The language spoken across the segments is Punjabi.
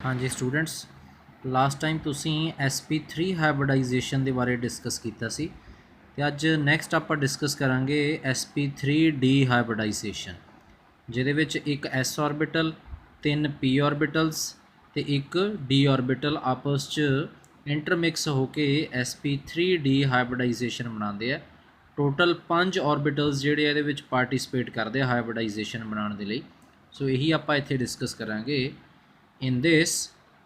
हाँ जी स्टूडेंट्स, लास्ट टाइम तुसी SP3 हाइब्रिडाइजेशन के बारे डिस्कस किया सी ते अज नैक्सट आप डिस्कस करांगे SP3D हाइब्रिडाइजेशन जिहदे विच एक S ऑर्बिटल, 3 P ऑर्बिटल्स ते एक D ऑर्बिटल आपस च इंटरमिक्स होके SP3D हाइब्रिडाइजेशन बनाते हैं। टोटल 5 ऑर्बिटल्स जिहड़े इहदे विच पार्टिसिपेट करते हैं हाइब्रिडाइजेशन बनाने के लिए। सो यही आप इत्थे डिस्कस करांगे। In this,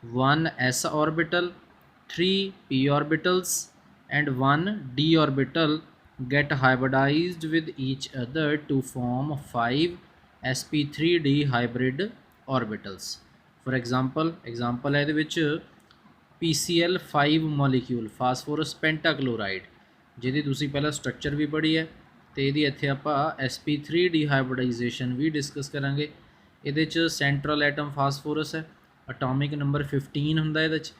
one s orbital, 3 p orbitals and one d orbital get hybridized with each other to form 5 sp3d hybrid orbitals. For example है ਇਹਦੇ ਵਿੱਚ PCl5 ਮੋਲੀਕਿਊਲ ਫਾਸਫੋਰਸ ਪੈਂਟਾਕਲੋਰਾਈਡ ਜਿਹਦੀ ਤੁਸੀਂ ਪਹਿਲਾਂ ਸਟਰਕਚਰ ਵੀ ਪੜ੍ਹੀ ਹੈ ਤੇ ਇਹਦੀ ਇੱਥੇ ਆਪਾਂ sp3d ਹਾਈਬ੍ਰਿਡਾਈਜੇਸ਼ਨ ਵੀ ਡਿਸਕਸ ਕਰਾਂਗੇ। ਇਹਦੇ ਚ ਸੈਂਟਰਲ ਐਟਮ ਫਾਸਫੋਰਸ ਹੈ, ਅਟੋਮਿਕ ਨੰਬਰ 15 ਹੁੰਦਾ ਇਹਦੇ ਚ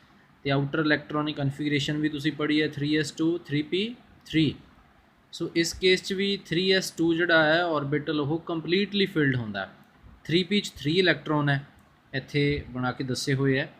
ਤੇ ਆਊਟਰ ਇਲੈਕਟ੍ਰੋਨਿਕ ਕਨਫੀਗਰੇਸ਼ਨ ਵੀ ਤੁਸੀਂ ਪੜ੍ਹੀ ਹੈ 3s2 3p3। ਸੋ ਇਸ ਕੇਸ 'ਚ ਵੀ 3s2 ਜਿਹੜਾ ਹੈ ਔਰਬਿਟਲ ਉਹ ਕੰਪਲੀਟਲੀ ਫਿਲਡ ਹੁੰਦਾ। 3p 'ਚ 3 ਇਲੈਕਟ੍ਰੋਨ ਹੈ, ਇੱਥੇ ਬਣਾ ਕੇ ਦੱਸੇ ਹੋਏ ਹੈ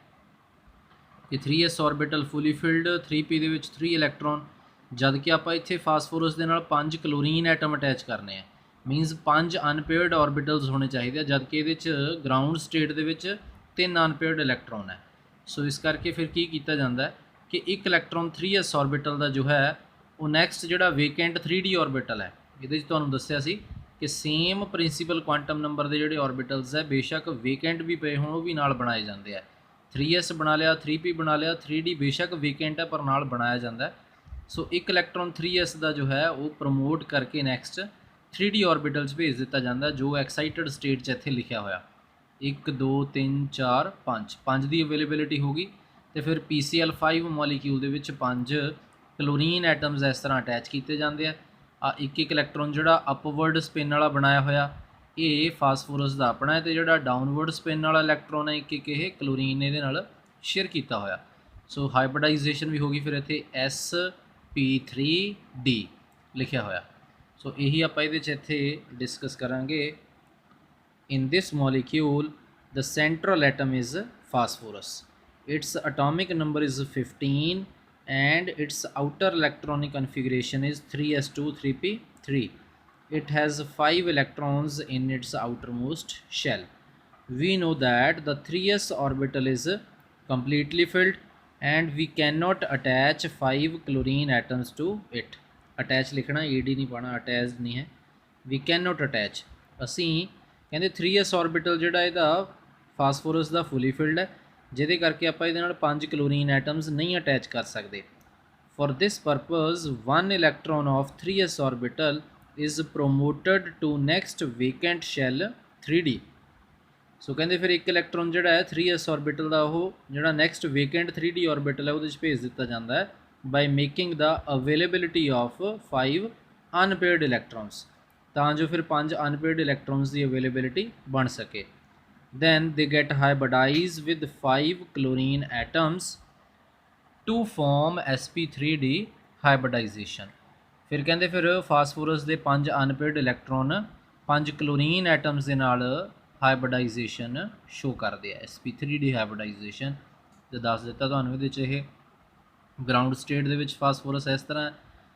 ਕਿ 3s orbital fully filled, 3p ਦੇ ਵਿੱਚ 3 ਇਲੈਕਟ੍ਰੋਨ, ਜਦ ਕਿ ਆਪਾਂ ਇੱਥੇ ਫਾਸਫੋਰਸ ਦੇ ਨਾਲ 5 ਕਲੋਰੀਨ ਐਟਮ ਅਟੈਚ ਕਰਨੇ ਆ। ਮੀਨਸ 5 ਅਨਪੇਅਰਡ ऑर्बिटल्स ਹੋਣੇ ਚਾਹੀਦੇ ਆ, ਜਦ ਕਿ ਇਹਦੇ 'ਚ ਗਰਾਊਂਡ ਸਟੇਟ ਦੇ ਵਿੱਚ 3 ਅਨਪੇਅਰਡ ਇਲੈਕਟ੍ਰੋਨ ਹੈ। ਸੋ ਇਸ ਕਰਕੇ ਫਿਰ ਕੀ ਕੀਤਾ ਜਾਂਦਾ ਹੈ ਕਿ ਇੱਕ ਇਲੈਕਟ੍ਰੋਨ 3s ऑर्बिटल ਦਾ ਜੋ ਹੈ ਉਹ ਨੈਕਸਟ ਜਿਹੜਾ ਵੇਕੈਂਟ 3d ऑर्बिटल ਹੈ, ਇਹਦੇ 'ਚ ਤੁਹਾਨੂੰ ਦੱਸਿਆ ਸੀ ਕਿ ਸੇਮ ਪ੍ਰਿੰਸੀਪਲ ਕੁਆਂਟਮ ਨੰਬਰ ਦੇ ਜਿਹੜੇ ऑर्बिटल्स ਹੈ ਬੇਸ਼ੱਕ ਵੇਕੈਂਟ ਵੀ ਪਏ ਹੋਣ ਉਹ ਵੀ ਨਾਲ ਬਣਾਏ ਜਾਂਦੇ ਆ। 3s ਬਣਾ ਲਿਆ, 3p ਬਣਾ ਲਿਆ, 3d बेशक वीकेंट है पर नाल बनाया जाता है। सो एक इलैक्ट्रॉन 3s का जो है वो प्रमोट करके नैक्सट 3d ऑर्बिटल्स भेज दिता जाता है जो एक्साइटेड स्टेट च इत्थे लिखा होया 1 2 3 4 5 5 की अवेलेबिलिटी होगी। तो फिर PCl5 मॉलीक्यूल दे विच 5 क्लोरीन एटम्स इस तरह अटैच किए जाते हैं। एक एक इलैक्ट्रॉन जिहड़ा अपवर्ड स्पिन वाला बनाया होया ਇਹ ਫਾਸਫੋਰਸ ਦਾ ਆਪਣਾ ਹੈ ਤੇ ਜਿਹੜਾ ਡਾਊਨਵਰਡ ਸਪਿਨ ਵਾਲਾ ਇਲੈਕਟ੍ਰੋਨ ਹੈ ਇੱਕ ਇੱਕ ਇਹ ਕਲੋਰੀਨ ਇਹਦੇ ਨਾਲ ਸ਼ੇਅਰ ਕੀਤਾ ਹੋਇਆ। ਸੋ ਹਾਈਬ੍ਰਿਡਾਈਜੇਸ਼ਨ ਵੀ ਹੋ ਗਈ ਫਿਰ ਇੱਥੇ sp3d ਲਿਖਿਆ ਹੋਇਆ। ਸੋ ਇਹੀ ਆਪਾਂ ਇਹਦੇ 'ਚ ਇੱਥੇ ਡਿਸਕਸ ਕਰਾਂਗੇ। In this molecule the central atom is phosphorus, its atomic number is 15 and its outer electronic configuration is 3s2 3p3. It has 5 electrons in its outermost shell. We know that the 3s orbital is completely filled and we cannot attach 5 chlorine atoms to it. Attach लिखना ed नहीं पाना, attached नहीं है। We cannot attach। ਅਸੀਂ ਕਹਿੰਦੇ 3s orbital ਜਿਹੜਾ ਇਹਦਾ ਫਾਸਫੋਰਸ ਦਾ ਫੁੱਲੀ ਫਿਲਡ ਹੈ ਜਿਹਦੇ ਕਰਕੇ ਆਪਾਂ ਇਹਦੇ ਨਾਲ 5 ਕਲੋਰੀਨ ਐਟਮਸ ਨਹੀਂ ਅਟੈਚ ਕਰ ਸਕਦੇ। For this purpose, one electron of 3s orbital is promoted to next vacant shell 3d। ਸੋ ਕਹਿੰਦੇ ਫਿਰ ਇੱਕ ਇਲੈਕਟ੍ਰੋਨ ਜਿਹੜਾ ਹੈ 3s orbital ਦਾ ਉਹ ਜਿਹੜਾ ਨੈਕਸਟ ਵੇਕੈਂਟ 3d orbital ਹੈ ਉਹਦੇ ਵਿੱਚ ਭੇਜ ਦਿੱਤਾ ਜਾਂਦਾ ਹੈ by making the availability of 5 unpaired electrons, ਤਾਂ ਜੋ ਫਿਰ 5 unpaired electrons ਦੀ availability ਬਣ ਸਕੇ। Then they get hybridized with 5 chlorine atoms to form sp3d hybridization। ਫਿਰ ਕਹਿੰਦੇ ਫਿਰ ਫਾਸਫੋਰਸ ਦੇ 5 ਅਨਪੇਅਰਡ ਇਲੈਕਟ੍ਰੋਨ 5 ਕਲੋਰੀਨ ਐਟਮਸ ਦੇ ਨਾਲ ਹਾਈਬ੍ਰਿਡਾਈਜੇਸ਼ਨ ਸ਼ੋ ਕਰਦੇ ਆ। sp3d ਹਾਈਬ੍ਰਿਡਾਈਜੇਸ਼ਨ ਤੇ ਦੱਸ ਦਿੱਤਾ ਤੁਹਾਨੂੰ ਇਹਦੇ 'ਚ ਇਹ ਗਰਾਊਂਡ ਸਟੇਟ ਦੇ ਵਿੱਚ ਫਾਸਫੋਰਸ ਇਸ ਤਰ੍ਹਾਂ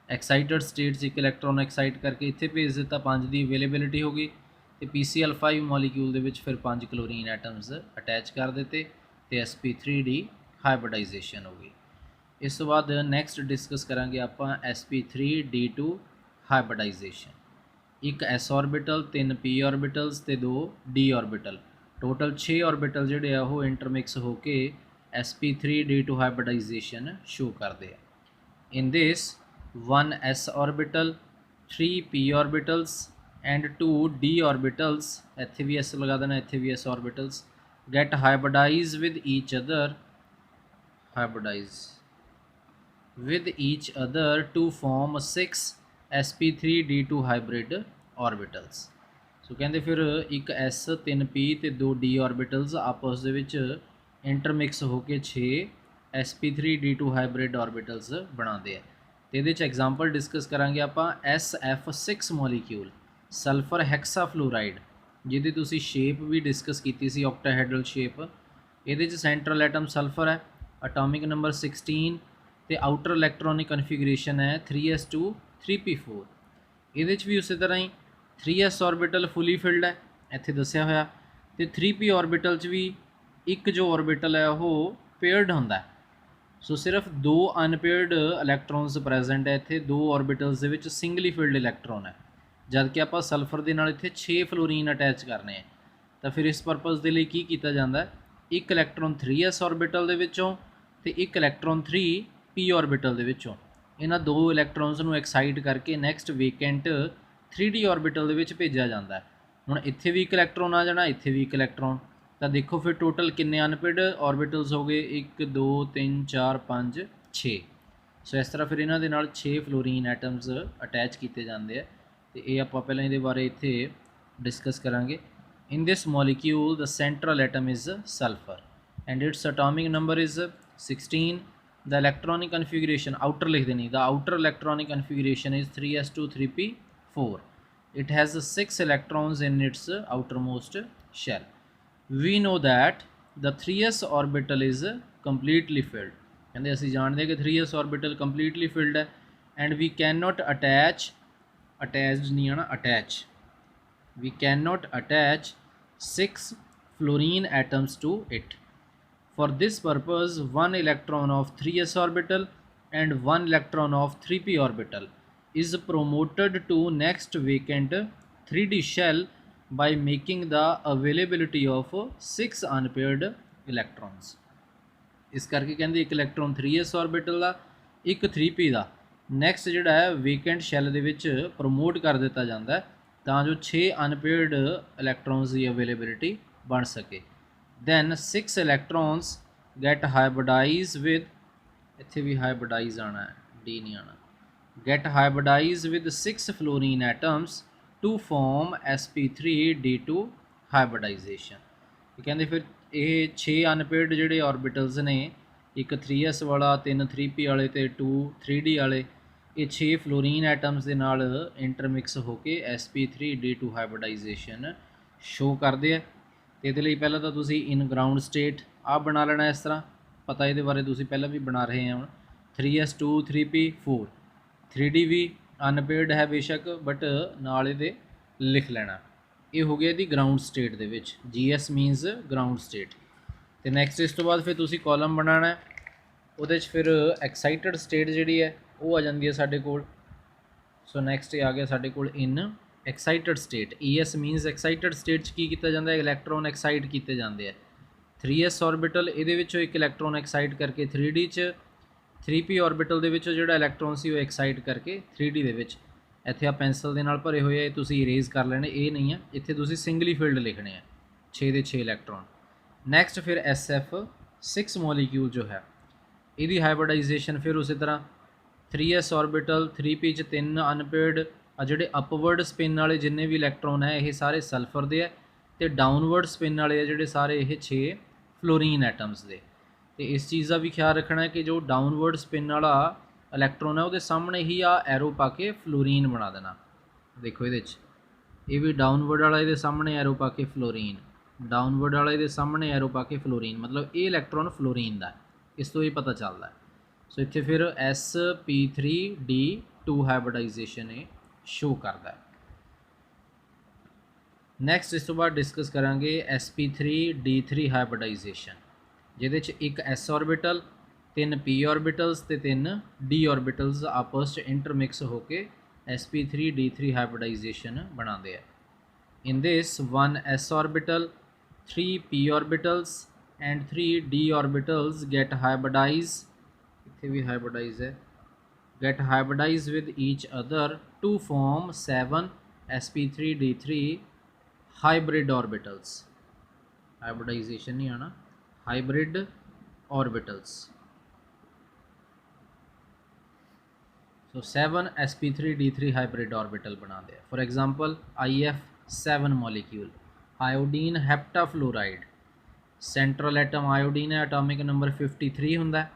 ਐਕਸਾਈਟਡ ਸਟੇਟ 'ਚ ਇੱਕ ਇਲੈਕਟ੍ਰੋਨ ਐਕਸਾਈਟ ਕਰਕੇ ਇੱਥੇ ਭੇਜ ਦਿੱਤਾ, 5 ਦੀ ਅਵੇਲੇਬਿਲਿਟੀ ਹੋ ਗਈ ਤੇ PCl5 ਮੋਲੀਕਿਊਲ ਦੇ ਵਿੱਚ ਫਿਰ 5 ਕਲੋਰੀਨ ਐਟਮਸ ਅਟੈਚ ਕਰ ਦਿੱਤੇ ਤੇ sp3d ਹਾਈਬ੍ਰਿਡਾਈਜੇਸ਼ਨ ਹੋ ਗਈ। ਇਸ ਤੋਂ ਬਾਅਦ ਨੈਕਸਟ ਡਿਸਕਸ ਕਰਾਂਗੇ ਆਪਾਂ sp3d2 ਹਾਈਬ੍ਰਿਡਾਈਜੇਸ਼ਨ। ਇੱਕ s ऑर्बिटल, 3 p ऑर्बिटल्स ਤੇ 2 d ऑर्बिटल, ਟੋਟਲ 6 ऑर्बिटल ਜਿਹੜੇ ਆ ਉਹ ਇੰਟਰਮਿਕਸ ਹੋ ਕੇ sp3d2 ਹਾਈਬ੍ਰਿਡਾਈਜੇਸ਼ਨ ਸ਼ੋ ਕਰਦੇ ਆ। ਇਨ ਦਿਸ 1 s orbital, 3 p orbitals and 2 d orbitals, ਇੱਥੇ ਵੀ s ਲਗਾ ਦੇਣਾ, ਇੱਥੇ ਵੀ s orbitals get hybridized with each other to form 6 sp3d2 hybrid orbitals। ਸੋ ਕਹਿੰਦੇ ਫਿਰ ਇੱਕ s 3p ਤੇ 2 d orbitals ਆਪਸ ਦੇ ਵਿੱਚ ਇੰਟਰਮਿਕਸ ਹੋ ਕੇ 6 sp3d2 hybrid orbitals ਬਣਾਉਂਦੇ ਆ। ਤੇ ਇਹਦੇ 'ਚ ਐਗਜ਼ਾਮਪਲ ਡਿਸਕਸ ਕਰਾਂਗੇ ਆਪਾਂ sf6 ਮੋਲੀਕਿਊਲ ਸਲਫਰ ਹੈਕਸਾਫਲੋਰਾਈਡ, ਜਿਹਦੀ ਤੁਸੀਂ ਸ਼ੇਪ ਵੀ ਡਿਸਕਸ ਕੀਤੀ ਸੀ, ਆਕਟਾਹੈਡਰਲ ਸ਼ੇਪ। ਇਹਦੇ 'ਚ ਸੈਂਟਰਲ ਐਟਮ ਸਲਫਰ ਹੈ, ਅਟੋਮਿਕ ਨੰਬਰ 16 ਤੇ ਆਊਟਰ ਇਲੈਕਟ੍ਰੋਨਿਕ ਕਨਫੀਗਰੇਸ਼ਨ ਹੈ 3s2 3p4। ਇਹਦੇ 'ਚ ਵੀ ਉਸੇ ਤਰ੍ਹਾਂ ਹੀ 3s ऑर्बिटल ਫੁੱਲੀ ਫਿਲਡ ਹੈ ਇੱਥੇ ਦੱਸਿਆ ਹੋਇਆ, ਤੇ 3p ऑर्बिटल 'ਚ ਵੀ ਇੱਕ ਜੋ ऑर्बिटल ਹੈ ਉਹ ਪੇਅਰਡ ਹੁੰਦਾ ਹੈ। ਸੋ ਸਿਰਫ 2 ਅਨਪੇਅਰਡ ਇਲੈਕਟ੍ਰੋਨਸ ਪ੍ਰੈਜ਼ੈਂਟ ਹੈ ਇੱਥੇ, 2 ऑर्बिटल्स ਦੇ ਵਿੱਚ ਸਿੰਗਲੀ ਫਿਲਡ ਇਲੈਕਟ੍ਰੋਨ ਹੈ, ਜਦ ਕਿ ਆਪਾਂ ਸਲਫਰ ਦੇ ਨਾਲ ਇੱਥੇ 6 ਫਲੋਰੀਨ ਅਟੈਚ ਕਰਨੇ ਆ। ਤਾਂ ਫਿਰ ਇਸ ਪਰਪਸ ਦੇ ਲਈ ਕੀ ਕੀਤਾ ਜਾਂਦਾ, ਇੱਕ ਇਲੈਕਟ੍ਰੋਨ 3s ऑर्बिटल ਦੇ ਵਿੱਚੋਂ ਤੇ ਇੱਕ ਇਲੈਕਟ੍ਰੋਨ 3p ऑर्बिटल ਦੇ ਵਿੱਚੋਂ ਇਹਨਾਂ 2 ਇਲੈਕਟ੍ਰੋਨਸ ਨੂੰ ਐਕਸਾਈਟ ਕਰਕੇ ਨੈਕਸਟ ਵੇਕੈਂਟ 3d ऑर्बिटल ਦੇ ਵਿੱਚ ਭੇਜਿਆ ਜਾਂਦਾ ਹੈ। ਹੁਣ ਇੱਥੇ ਵੀ ਇੱਕ ਇਲੈਕਟ੍ਰੋਨ ਆ ਜਾਣਾ, ਇੱਥੇ ਵੀ ਇੱਕ ਇਲੈਕਟ੍ਰੋਨ, ਤਾਂ ਦੇਖੋ ਫਿਰ ਟੋਟਲ ਕਿੰਨੇ ਅਨਪੇਅਰਡ ऑर्बिटल्स ਹੋ ਗਏ, 1 2 3 4 5 6। ਸੋ ਇਸ ਤਰ੍ਹਾਂ ਫਿਰ ਇਹਨਾਂ ਦੇ ਨਾਲ 6 ਫਲੋਰੀਨ ਐਟਮਸ ਅਟੈਚ ਕੀਤੇ ਜਾਂਦੇ ਆ, ਤੇ ਇਹ ਆਪਾਂ ਪਹਿਲਾਂ ਇਹਦੇ ਬਾਰੇ ਇੱਥੇ ਡਿਸਕਸ ਕਰਾਂਗੇ। In this molecule the central atom is sulfur and its atomic number is 16। the electronic configuration outer लिख देनी, the outer electronic configuration is 3s2 3p4। it has 6 electrons in its outermost shell। we know that the 3s orbital is completely filled, ਕਹਿੰਦੇ ਅਸੀਂ ਜਾਣਦੇ ਕਿ 3s orbital completely filled ਹੈ, and we cannot attach attached नहीं है ना attach we cannot attach 6 fluorine atoms to it। for this purpose one electron of 3s orbital and one electron of 3p orbital is promoted to next vacant 3d shell by making the availability of 6 unpaired electrons। ਇਸ ਕਰਕੇ ਕਹਿੰਦੇ ਇੱਕ ਇਲੈਕਟ੍ਰੋਨ 3s ऑर्बिटल ਦਾ, ਇੱਕ 3p ਦਾ ਨੈਕਸਟ ਜਿਹੜਾ ਹੈ ਵੇਕੈਂਟ ਸ਼ੈੱਲ ਦੇ ਵਿੱਚ ਪ੍ਰਮੋਟ ਕਰ ਦਿੱਤਾ ਜਾਂਦਾ ਹੈ, ਤਾਂ ਜੋ 6 ਅਨਪੇਅਰਡ ਇਲੈਕਟ੍ਰੋਨਸ ਦੀ ਅਵੇਲੇਬਿਲਿਟੀ ਬਣ ਸਕੇ। Then 6 electrons get hybridize with, ਇੱਥੇ ਵੀ ਹਾਈਬ੍ਰਿਡਾਈਜ਼ ਆਉਣਾ ਹੈ, ਡੀ ਨਹੀਂ ਆਉਣਾ, get hybridize with 6 fluorine atoms to form sp3d2 hybridization. ਕਹਿੰਦੇ ਫਿਰ ਇਹ 6 ਅਨਪੇਅਰਡ ਜਿਹੜੇ ऑर्बिटल्स ਨੇ, ਇੱਕ 3s ਵਾਲਾ, 3 3p ਵਾਲੇ ਤੇ 2 3d ਵਾਲੇ, ਇਹ 6 ਫਲੋਰੀਨ ਐਟਮਸ ਦੇ ਨਾਲ ਇੰਟਰਮਿਕਸ ਹੋ ਕੇ sp3d2 ਹਾਈਬ੍ਰਿਡਾਈਜੇਸ਼ਨ ਸ਼ੋ ਕਰਦੇ ਆ। ਤੇ ਇਹਦੇ ਲਈ ਪਹਿਲਾਂ ਤਾਂ ਤੁਸੀਂ ਇਨ ਗਰਾਊਂਡ ਸਟੇਟ ਆਹ ਬਣਾ ਲੈਣਾ, ਇਸ ਤਰ੍ਹਾਂ ਪਤਾ ਇਹਦੇ ਬਾਰੇ ਤੁਸੀਂ ਪਹਿਲਾਂ ਵੀ ਬਣਾ ਰਹੇ ਹੋ। 3s2 3p4 3d ਵੀ ਅਨਪੇਅਰਡ ਹੈ ਬੇਸ਼ੱਕ, ਬਟ ਨਾਲ ਇਹਦੇ ਲਿਖ ਲੈਣਾ। ਇਹ ਹੋ ਗਿਆ ਇਹਦੀ ਗਰਾਊਂਡ ਸਟੇਟ ਦੇ ਵਿੱਚ, GS ਮੀਨਸ ਗਰਾਊਂਡ ਸਟੇਟ। ਤੇ ਨੈਕਸਟ ਇਸ ਤੋਂ ਬਾਅਦ ਫਿਰ ਤੁਸੀਂ ਕਾਲਮ ਬਣਾਉਣਾ, ਉਹਦੇ 'ਚ ਫਿਰ ਐਕਸਾਈਟਡ ਸਟੇਟ ਜਿਹੜੀ ਹੈ ਉਹ ਆ ਜਾਂਦੀ ਹੈ ਸਾਡੇ ਕੋਲ। ਸੋ ਨੈਕਸਟ ਇਹ ਆ ਗਿਆ ਸਾਡੇ ਕੋਲ in excited state. ES means excited state 'ਚ ਕੀ ਕੀਤਾ ਜਾਂਦਾ ਹੈ, ਇਲੈਕਟ੍ਰੋਨ ਐਕਸਾਈਟ ਕੀਤੇ ਜਾਂਦੇ ਆ। 3s ऑर्बिटल ਇਹਦੇ ਵਿੱਚੋਂ ਇੱਕ ਇਲੈਕਟ੍ਰੋਨ ਐਕਸਾਈਟ ਕਰਕੇ 3d 'ਚ, 3p ऑर्बिटल ਦੇ ਵਿੱਚੋਂ ਜਿਹੜਾ ਇਲੈਕਟ੍ਰੋਨ ਸੀ ਉਹ ਐਕਸਾਈਟ ਕਰਕੇ 3d ਦੇ ਵਿੱਚ। ਇੱਥੇ ਆ ਪੈਨਸਲ ਦੇ ਨਾਲ ਭਰੇ ਹੋਏ ਆ, ਇਹ ਤੁਸੀਂ ਇਰੇਜ਼ ਕਰ ਲੈਣੇ, ਇਹ ਨਹੀਂ ਆ, ਇੱਥੇ ਤੁਸੀਂ ਸਿੰਗਲੀ ਫਿਲਡ ਲਿਖਣੇ ਆ 6 ਦੇ 6 ਇਲੈਕਟ੍ਰੋਨ। ਨੈਕਸਟ ਫਿਰ SF6 ਮੋਲੀਕਿਊਲ ਜੋ ਹੈ ਇਹਦੀ ਹਾਈਬ੍ਰਿਡਾਈਜੇਸ਼ਨ ਫਿਰ ਉਸੇ ਤਰ੍ਹਾਂ 3s ऑर्बिटल 3p 'ਚ 3 ਅਨਪੇਅਰਡ, ਆ ਜਿਹੜੇ ਅਪਵਰਡ ਸਪਿਨ ਵਾਲੇ ਜਿੰਨੇ ਵੀ ਇਲੈਕਟ੍ਰੋਨ ਹੈ ਇਹ ਸਾਰੇ ਸਲਫਰ ਦੇ ਆ, ਤੇ ਡਾਊਨਵਰਡ ਸਪਿਨ ਵਾਲੇ ਆ ਜਿਹੜੇ ਸਾਰੇ ਇਹ 6 ਫਲੋਰੀਨ ਐਟਮਸ ਦੇ। ਤੇ ਇਸ ਚੀਜ਼ ਦਾ ਵੀ ਖਿਆਲ ਰੱਖਣਾ ਕਿ ਜੋ ਡਾਊਨਵਰਡ ਸਪਿਨ ਵਾਲਾ ਇਲੈਕਟ੍ਰੋਨ ਹੈ ਉਹਦੇ ਸਾਹਮਣੇ ਹੀ ਆ ਐਰੋ ਪਾ ਕੇ ਫਲੋਰੀਨ ਬਣਾ ਦੇਣਾ। ਦੇਖੋ ਇਹਦੇ 'ਚ ਇਹ ਵੀ ਡਾਊਨਵਰਡ ਵਾਲਾ, ਇਹਦੇ ਸਾਹਮਣੇ ਐਰੋ ਪਾ ਕੇ ਫਲੋਰੀਨ, ਡਾਊਨਵਰਡ ਵਾਲਾ ਇਹਦੇ ਸਾਹਮਣੇ ਐਰੋ ਪਾ ਕੇ ਫਲੋਰੀਨ, ਮਤਲਬ ਇਹ ਇਲੈਕਟ੍ਰੋਨ ਫਲੋਰੀਨ ਦਾ। ਇਸ ਤੋਂ ਇਹ ਪਤਾ ਚੱਲਦਾ। ਸੋ ਇੱਥੇ ਫਿਰ sp3d2 ਹਾਈਬ੍ਰਿਡਾਈਜੇਸ਼ਨ ਇਹ ਸ਼ੋ ਕਰਦਾ। ਨੈਕਸਟ ਇਸ ਤੋਂ ਬਾਅਦ ਡਿਸਕਸ ਕਰਾਂਗੇ sp3d3 ਹਾਈਬ੍ਰਿਡਾਈਜੇਸ਼ਨ, ਜਿਹਦੇ 'ਚ ਇੱਕ s ऑर्बिटल, 3 p ऑर्बिटल्स ਤੇ 3 d ऑर्बिटल्स ਆਪਸ 'ਚ ਇੰਟਰਮਿਕਸ ਹੋ ਕੇ sp3d3 ਹਾਈਬ੍ਰਿਡਾਈਜੇਸ਼ਨ ਬਣਾਉਂਦੇ ਆ। In this 1 s orbital, 3 p orbitals and 3 d orbitals get hybridized, ਇੱਥੇ ਵੀ hybridize ਹੈ, get hybridized with each other to form 7 sp3d3 hybrid orbitals। hybridization नहीं आना, hybrid orbitals। so 7 sp3d3 hybrid orbital बनाते हैं। for example IF7 molecule, iodine heptafluoride, central atom iodine है, एटॉमिक नंबर 53 होंदा है,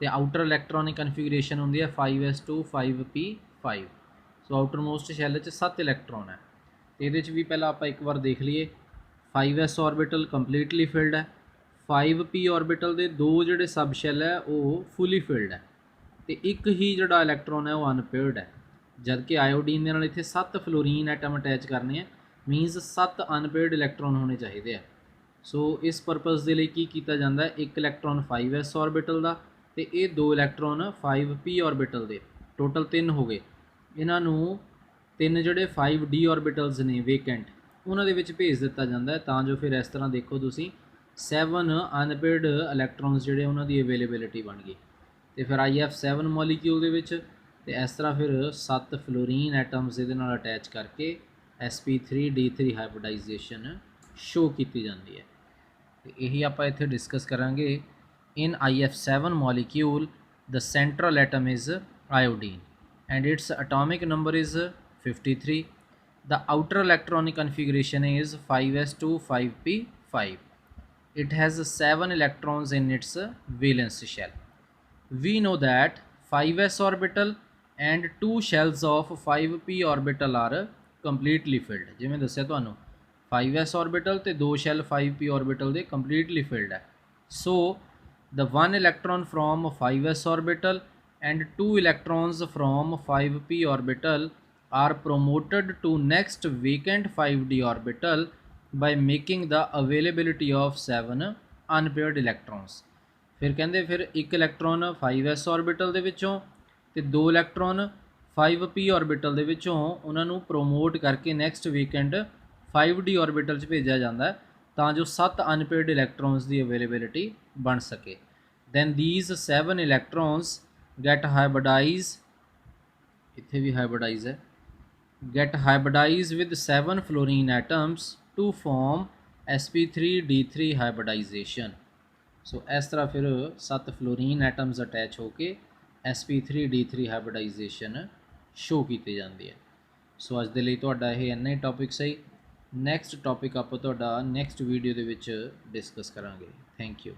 ते आउटर इलैक्ट्रॉनिक कन्फिगरेशन होंदी है 5s2 5p5। So outermost shell 7 electron है। तो ये भी पहला आप एक बार देख लीए, 5s ऑर्बिटल कंप्लीटली फिल्ड है, 5p ऑर्बिटल ਦੇ ਦੋ ਜਿਹੜੇ ਸਬ ਸ਼ੈਲ ਹੈ ਉਹ ਫੁੱਲੀ ਫਿਲਡ ਹੈ ਤੇ ਇੱਕ ਹੀ ਜਿਹੜਾ ਇਲੈਕਟ੍ਰੋਨ ਹੈ ਉਹ ਅਨਪੇਅਰਡ ਹੈ, ਜਦ ਕਿ ਆਇਓਡੀਨ ਦੇ ਨਾਲ ਇੱਥੇ 7 ਫਲੋਰੀਨ ਐਟਮ ਅਟੈਚ ਕਰਨੇ ਆ, ਮੀਨਸ 7 ਅਨਪੇਅਰਡ ਇਲੈਕਟ੍ਰੋਨ ਹੋਣੇ ਚਾਹੀਦੇ ਆ। ਸੋ ਇਸ ਪਰਪਸ ਦੇ ਲਈ ਕੀ ਕੀਤਾ ਜਾਂਦਾ ਹੈ, ਇੱਕ ਇਲੈਕਟ੍ਰੋਨ 5s ऑर्बिटल ਦਾ ਤੇ ਇਹ ਦੋ ਇਲੈਕਟ੍ਰੋਨ 5p ऑर्बिटल ਦੇ, ਟੋਟਲ 3 ਹੋ ਗਏ। ਇਹਨਾਂ ਨੂੰ ਤਿੰਨ ਜਿਹੜੇ 5d ऑर्बिटल्स ਨੇ ਵੇਕੈਂਟ ਉਹਨਾਂ ਦੇ ਵਿੱਚ ਭੇਜ ਦਿੱਤਾ ਜਾਂਦਾ ਹੈ, ਤਾਂ ਜੋ ਫਿਰ ਇਸ ਤਰ੍ਹਾਂ ਦੇਖੋ ਤੁਸੀਂ 7 ਅਨਪੇਅਰਡ ਇਲੈਕਟ੍ਰੋਨਸ ਜਿਹੜੇ ਉਹਨਾਂ ਦੀ ਅਵੇਲੇਬਿਲਿਟੀ ਬਣ ਗਈ। ਤੇ ਫਿਰ IF7 ਮੋਲੀਕਿਊਲ ਦੇ ਵਿੱਚ ਤੇ ਇਸ ਤਰ੍ਹਾਂ ਫਿਰ 7 ਫਲੋਰੀਨ ਐਟਮਸ ਇਹਦੇ ਨਾਲ ਅਟੈਚ ਕਰਕੇ sp3d3 ਹਾਈਬ੍ਰਿਡਾਈਜੇਸ਼ਨ ਸ਼ੋ ਕੀਤੀ ਜਾਂਦੀ ਹੈ। ਤੇ ਇਹੀ ਆਪਾਂ ਇੱਥੇ ਡਿਸਕਸ ਕਰਾਂਗੇ। ਇਨ IF7 molecule the central atom is iodine and its atomic number is 53. The outer electronic configuration is 5s2 5p5. It has 7 electrons in its valence shell. We know that 5s orbital and 2 shells of 5p orbital are completely filled। ਜਿਵੇਂ ਦੱਸਿਆ ਤੁਹਾਨੂੰ 5s orbital ਤੇ 2 shell 5p orbital ਦੇ completely filled ਹੈ। So the 1 electron from 5s orbital and 2 electrons from 5p orbital are promoted to next vacant 5d orbital by making the availability of 7 unpaired electrons। ਫਿਰ ਕਹਿੰਦੇ ਫਿਰ ਇੱਕ ਇਲੈਕਟ੍ਰੋਨ 5s orbital ਦੇ ਵਿੱਚੋਂ ਤੇ ਦੋ ਇਲੈਕਟ੍ਰੋਨ 5p orbital ਦੇ ਵਿੱਚੋਂ ਉਹਨਾਂ ਨੂੰ ਪ੍ਰੋਮੋਟ ਕਰਕੇ ਨੈਕਸਟ ਵੀਕਐਂਡ 5d orbital 'ਚ ਭੇਜਿਆ ਜਾਂਦਾ ਤਾਂ ਜੋ 7 ਅਨਪੇਅਰਡ ਇਲੈਕਟ੍ਰੋਨਸ ਦੀ ਅਵੇਲੇਬਿਲਿਟੀ ਬਣ ਸਕੇ। then these 7 electrons get hybridized, ਇੱਥੇ ਵੀ ਹਾਈਬ੍ਰਿਡਾਈਜ਼ ਹੈ, get hybridized with 7 fluorine atoms to form sp3d3 hybridization। ਸੋ ਇਸ ਤਰ੍ਹਾਂ ਫਿਰ 7 ਫਲੋਰੀਨ ਐਟਮਸ ਅਟੈਚ ਹੋ ਕੇ sp3d3 ਹਾਈਬ੍ਰਿਡਾਈਜੇਸ਼ਨ ਸ਼ੋ ਕੀਤੀ ਜਾਂਦੀ ਹੈ। ਸੋ ਅੱਜ ਦੇ ਲਈ ਤੁਹਾਡਾ ਇਹ ਇੰਨਾ ਹੀ ਟੌਪਿਕ ਸਹੀ। ਨੈਕਸਟ ਟੌਪਿਕ ਆਪਾਂ ਤੁਹਾਡਾ ਨੈਕਸਟ ਵੀਡੀਓ ਦੇ ਵਿੱਚ ਡਿਸਕਸ ਕਰਾਂਗੇ। Thank you.